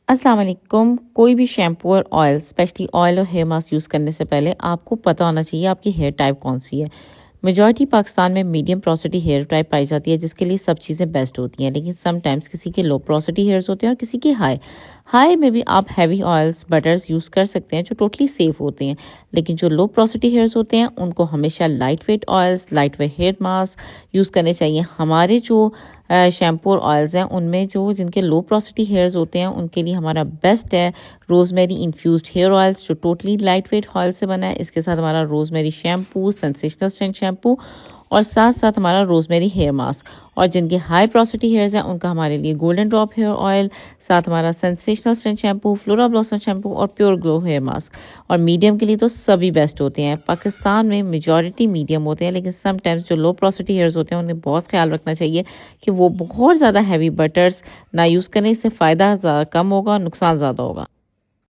السلام علیکم. کوئی بھی شیمپو اور آئل اسپیشلی آئل اور ہیئر ماسک یوز کرنے سے پہلے آپ کو پتہ ہونا چاہیے آپ کی ہیئر ٹائپ کون سی ہے. میجورٹی پاکستان میں میڈیم پروسٹی ہیئر ٹائپ پائی جاتی ہے جس کے لیے سب چیزیں بیسٹ ہوتی ہیں، لیکن سم ٹائمز کسی کے لو پروسٹی ہیئرز ہوتے ہیں اور کسی کے ہائی میں بھی آپ ہیوی آئلس بٹرز یوز کر سکتے ہیں جو ٹوٹلی سیف ہوتے ہیں، لیکن جو لو پروسٹی ہیئرز ہوتے ہیں ان کو ہمیشہ lightweight oils, lightweight hair mask use کرنے چاہیے. ہمارے جو شیمپو اور آئلز ہیں ان میں جن کے لو پروسٹی ہیئرز ہوتے ہیں ان کے لیے ہمارا بیسٹ ہے روز میری انفیوزڈ ہیئر آئلس جو ٹوٹلی لائٹ ویٹ آئل سے بنا ہے. اس کے ساتھ ہمارا روز میری شیمپو، سینسیشنل اسٹرینتھ شیمپو اور ساتھ ہمارا روز میری ہیئر ماسک. اور جن کے ہائی پروسٹی ہیئرز ہیں ان کا ہمارے لیے گولڈن ڈراپ ہیئر آئل، ساتھ ہمارا sensational strength shampoo, flora blossom shampoo اور پیور گلو ہیئر ماسک. اور میڈیم کے لیے تو سبھی بیسٹ ہوتے ہیں. پاکستان میں میجورٹی میڈیم ہوتے ہیں، لیکن سم ٹائمز جو لو پروسٹی ہیئرز ہوتے ہیں انہیں بہت خیال رکھنا چاہیے کہ وہ بہت زیادہ ہیوی بٹرز نہ یوز کریں. اس سے فائدہ کم ہوگا اور نقصان زیادہ ہوگا.